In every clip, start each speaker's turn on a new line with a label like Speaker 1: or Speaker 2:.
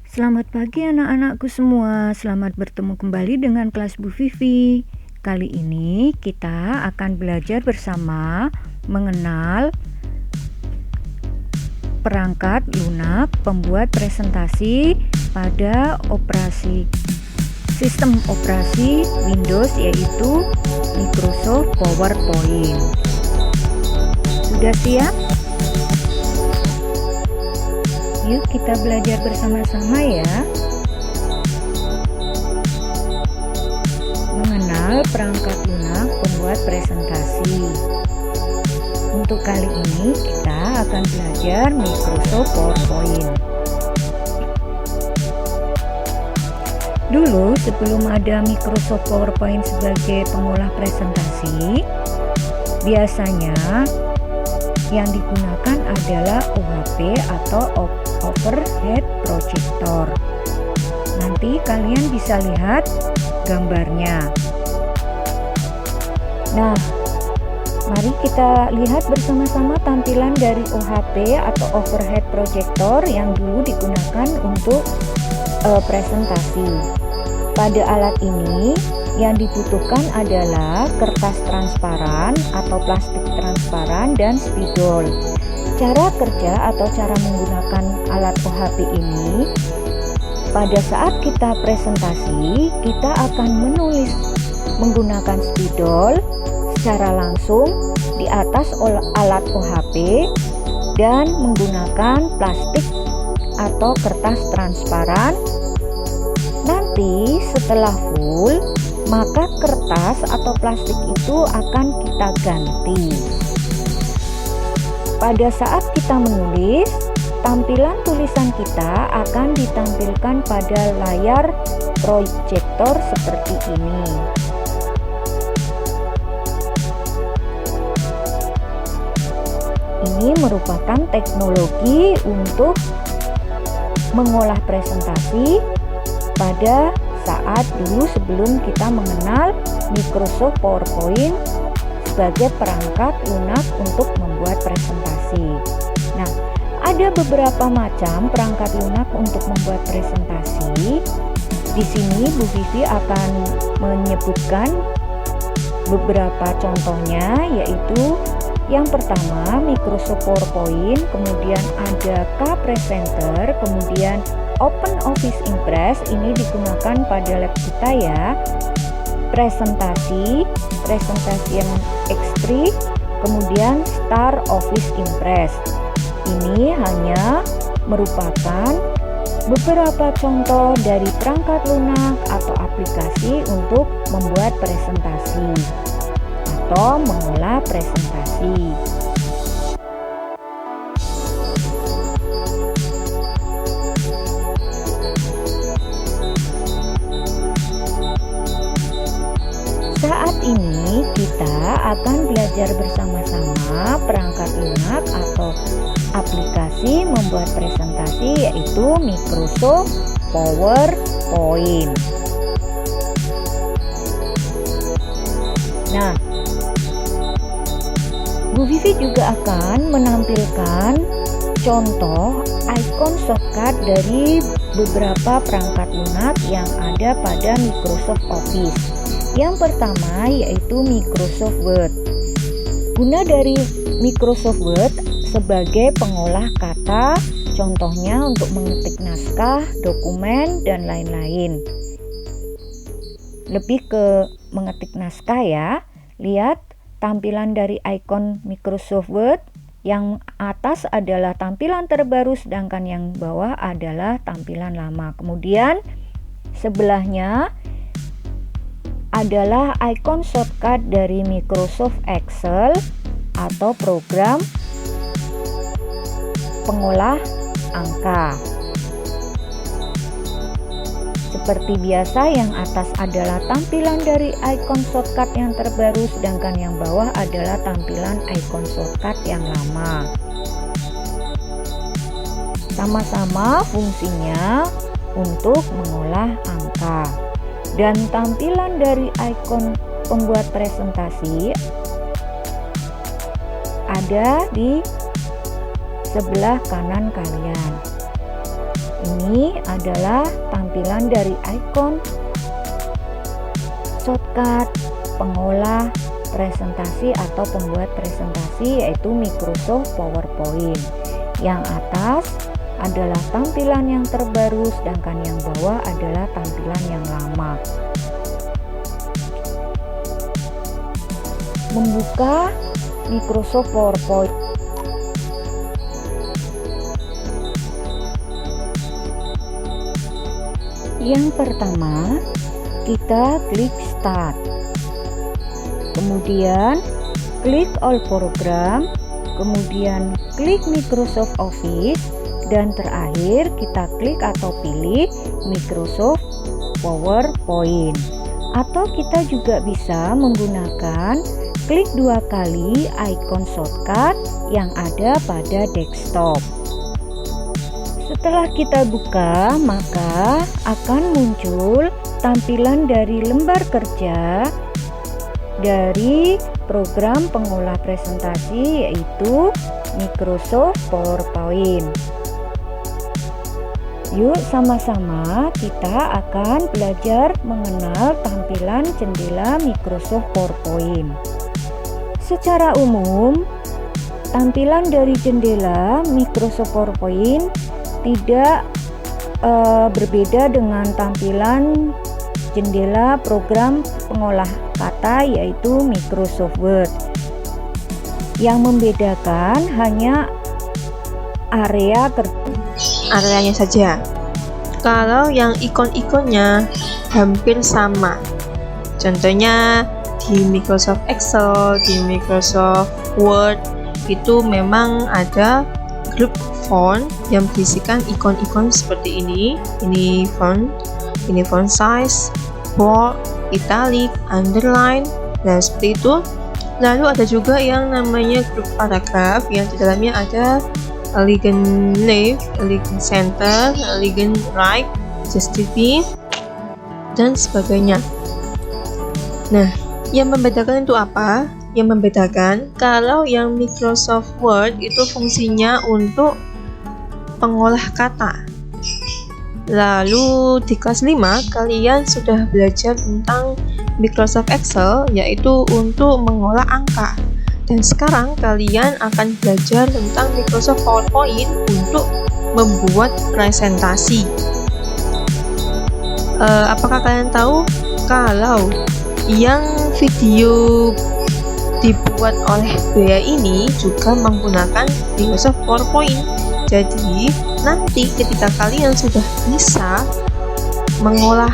Speaker 1: Selamat pagi anak-anakku semua. Selamat bertemu kembali dengan kelas Bu Vivi. Kali ini kita akan belajar bersama mengenal perangkat lunak pembuat presentasi pada sistem operasi Windows, yaitu Microsoft PowerPoint. Sudah siap? Yuk kita belajar bersama-sama ya. Mengenal perangkat lunak pembuat presentasi. Untuk kali ini kita akan belajar Microsoft PowerPoint. Dulu sebelum ada Microsoft PowerPoint sebagai pengolah presentasi, biasanya yang digunakan adalah OHP atau overhead projector. Nanti kalian bisa lihat gambarnya. Nah, mari kita lihat bersama-sama tampilan dari OHP atau overhead projector yang dulu digunakan untuk presentasi. Pada alat ini yang dibutuhkan adalah kertas transparan atau plastik transparan dan spidol. Cara kerja atau cara menggunakan alat OHP ini, pada saat kita presentasi, kita akan menulis menggunakan spidol secara langsung di atas alat OHP dan menggunakan plastik atau kertas transparan. Nanti setelah full, maka kertas atau plastik itu akan kita ganti. Pada saat kita menulis, tampilan tulisan kita akan ditampilkan pada layar proyektor seperti ini. Ini merupakan teknologi untuk mengolah presentasi pada saat dulu sebelum kita mengenal Microsoft PowerPoint sebagai perangkat lunak untuk membuat presentasi. Nah, ada beberapa macam perangkat lunak untuk membuat presentasi. Di sini Bu Vivi akan menyebutkan beberapa contohnya, yaitu yang pertama Microsoft PowerPoint, kemudian ada K-Presenter, kemudian OpenOffice Impress, ini digunakan pada lab kita ya. Presentasi yang X3, kemudian Star Office Impress. Ini hanya merupakan beberapa contoh dari perangkat lunak atau aplikasi untuk membuat presentasi atau mengolah presentasi. Saat ini kita akan belajar bersama-sama perangkat lunak atau aplikasi membuat presentasi, yaitu Microsoft PowerPoint. Nah, Bu Vivi juga akan menampilkan contoh icon shortcut dari beberapa perangkat lunak yang ada pada Microsoft Office. Yang pertama yaitu Microsoft Word. Guna dari Microsoft Word sebagai pengolah kata, contohnya untuk mengetik naskah, dokumen, dan lain-lain. Lebih ke mengetik naskah ya. Lihat tampilan dari icon Microsoft Word. Yang atas adalah tampilan terbaru, sedangkan yang bawah adalah tampilan lama. Kemudian sebelahnya adalah icon shortcut dari Microsoft Excel atau program pengolah angka. Seperti biasa, yang atas adalah tampilan dari icon shortcut yang terbaru, sedangkan yang bawah adalah tampilan icon shortcut yang lama. Sama-sama fungsinya untuk mengolah angka. Dan tampilan dari icon pembuat presentasi ada di sebelah kanan kalian. Ini adalah tampilan dari ikon shortcut pengolah presentasi atau pembuat presentasi, yaitu Microsoft PowerPoint. Yang atas adalah tampilan yang terbaru, sedangkan yang bawah adalah tampilan yang lama. Membuka Microsoft PowerPoint. Yang pertama, kita klik Start. Kemudian klik All Program, kemudian klik Microsoft Office, dan terakhir kita klik atau pilih Microsoft PowerPoint. Atau kita juga bisa menggunakan klik 2 kali ikon shortcut yang ada pada desktop. Setelah kita buka, maka akan muncul tampilan dari lembar kerja dari program pengolah presentasi, yaitu Microsoft PowerPoint. Yuk sama-sama kita akan belajar mengenal tampilan jendela Microsoft PowerPoint. Secara umum, tampilan dari jendela Microsoft PowerPoint tidak berbeda dengan tampilan jendela program pengolah kata, yaitu Microsoft Word. Yang membedakan hanya
Speaker 2: areanya saja. Kalau yang ikon-ikonnya hampir sama, contohnya di Microsoft Excel, di Microsoft Word, itu memang ada grup font yang berisikan ikon-ikon seperti ini. Ini font size, bold, italic, underline, dan seperti itu. Lalu ada juga yang namanya grup paragraf yang di dalamnya ada elegant left, elegant center, elegant right, justify, dan sebagainya. Nah, yang membedakan itu apa? Yang membedakan kalau yang Microsoft Word itu fungsinya untuk pengolah kata. Lalu di kelas 5 kalian sudah belajar tentang Microsoft Excel, yaitu untuk mengolah angka. Dan sekarang kalian akan belajar tentang Microsoft PowerPoint untuk membuat presentasi. Apakah kalian tahu kalau yang video dibuat oleh Bea ini juga menggunakan Microsoft PowerPoint? Jadi nanti ketika kalian sudah bisa mengolah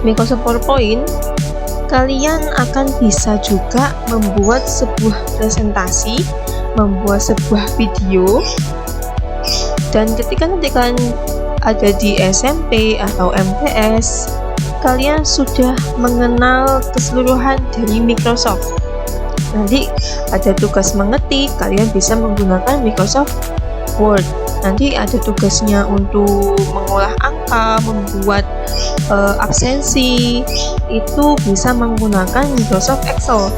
Speaker 2: Microsoft PowerPoint, kalian akan bisa juga membuat sebuah presentasi, membuat sebuah video. Dan ketika nanti kalian ada di SMP atau MTS, kalian sudah mengenal keseluruhan dari Microsoft. Nanti ada tugas mengetik, kalian bisa menggunakan Microsoft Word. Nanti ada tugasnya untuk mengolah angka, membuat absensi, itu bisa menggunakan Microsoft Excel.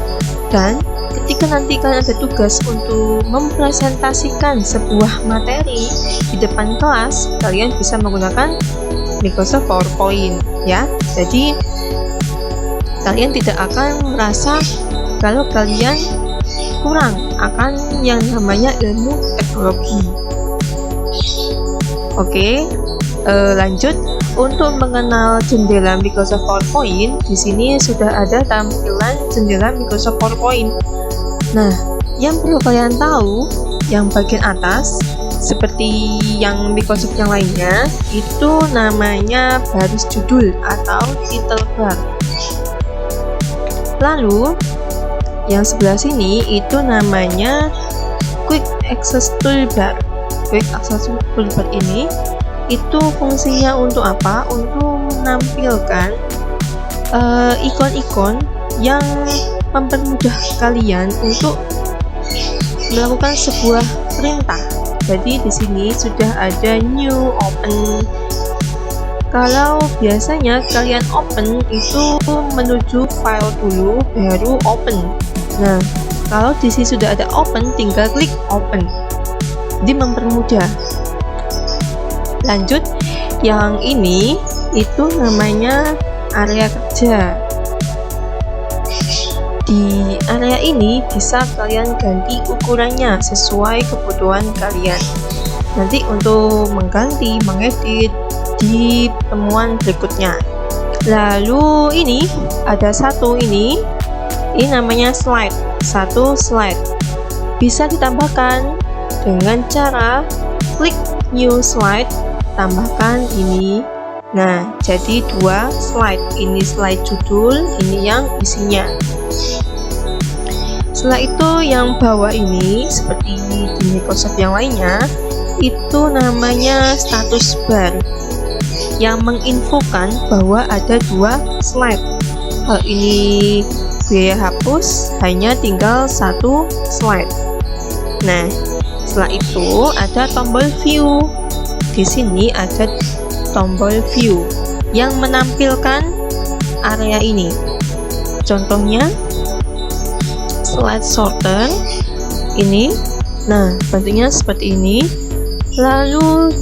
Speaker 2: Dan ketika nanti kalian ada tugas untuk mempresentasikan sebuah materi di depan kelas, kalian bisa menggunakan Microsoft PowerPoint, ya. Jadi kalian tidak akan merasa kalau kalian kurang akan yang namanya ilmu teknologi. Oke, lanjut. Untuk mengenal jendela Microsoft PowerPoint, di sini sudah ada tampilan jendela Microsoft PowerPoint. Nah, yang perlu kalian tahu, yang bagian atas seperti yang Microsoft yang lainnya, itu namanya baris judul atau title bar. Lalu yang sebelah sini itu namanya Quick Access Toolbar. Quick Access Toolbar ini itu fungsinya untuk apa? Untuk menampilkan ikon-ikon yang mempermudah kalian untuk melakukan sebuah perintah. Jadi di sini sudah ada new, open. Kalau biasanya kalian open itu menuju file dulu baru open. Nah, kalau di sini sudah ada open, tinggal klik open. Jadi mempermudah. Lanjut, yang ini itu namanya area kerja. Di area ini bisa kalian ganti ukurannya sesuai kebutuhan kalian. Nanti untuk mengganti, mengedit di pertemuan berikutnya. Lalu ini ada satu ini namanya slide. Satu slide bisa ditambahkan dengan cara klik new slide, tambahkan ini. Nah, jadi dua slide. Ini slide judul, ini yang isinya. Setelah itu yang bawah ini seperti di Microsoft yang lainnya itu namanya status bar yang menginfokan bahwa ada dua slide. Kalau ini biaya hapus, hanya tinggal satu slide. Nah, setelah itu ada tombol view. Di sini ada tombol view yang menampilkan area ini. Contohnya slide sorter ini. Nah, bentuknya seperti ini. Lalu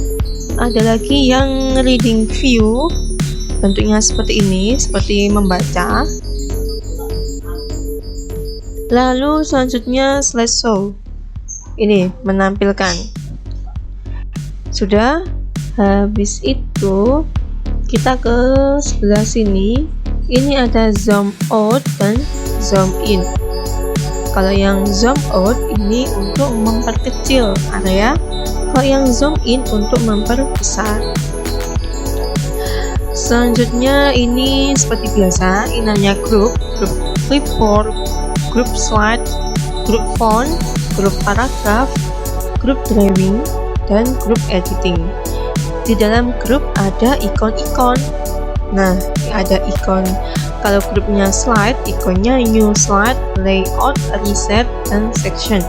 Speaker 2: ada lagi yang reading view, bentuknya seperti ini, seperti membaca. Lalu selanjutnya slide show, ini menampilkan. Sudah, habis itu kita ke sebelah sini. Ini ada zoom out dan zoom in. Kalau yang zoom out ini untuk memperkecil area, kalau yang zoom in untuk memperbesar. Selanjutnya ini seperti biasa, ini namanya grup clipboard, grup slide, grup font, grup paragraf, grup drawing, dan grup editing. Di dalam grup ada ikon-ikon. Nah, ada ikon. Kalau grupnya slide, ikonnya new slide, layout, reset, dan section.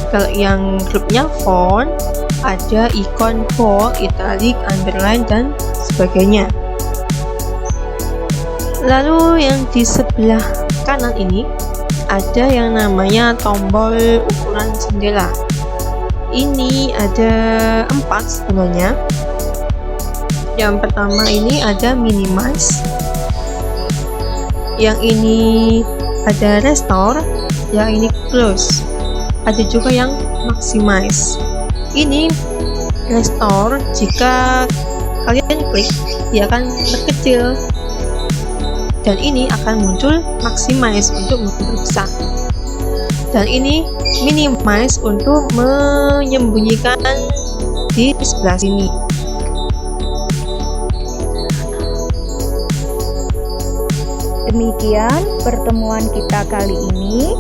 Speaker 2: Kalau yang grupnya font, ada ikon bold, italic, underline, dan sebagainya. Lalu yang di sebelah kanan ini ada yang namanya tombol ukuran jendela. Ini ada 4 sebenarnya. Yang pertama ini ada minimize. Yang ini ada restore, yang ini close. Ada juga yang maximize. Ini restore, jika kalian klik dia akan berkecil, dan ini akan muncul maximize untuk memperbesar, dan ini minimize untuk menyembunyikan di sebelah sini.
Speaker 1: Demikian pertemuan kita kali ini.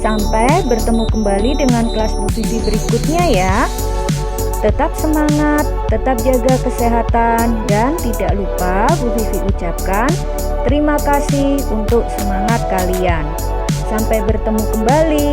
Speaker 1: Sampai bertemu kembali dengan kelas Bu Vivi berikutnya ya. Tetap semangat, tetap jaga kesehatan, dan tidak lupa Bu Vivi ucapkan terima kasih untuk semangat kalian. Sampai bertemu kembali.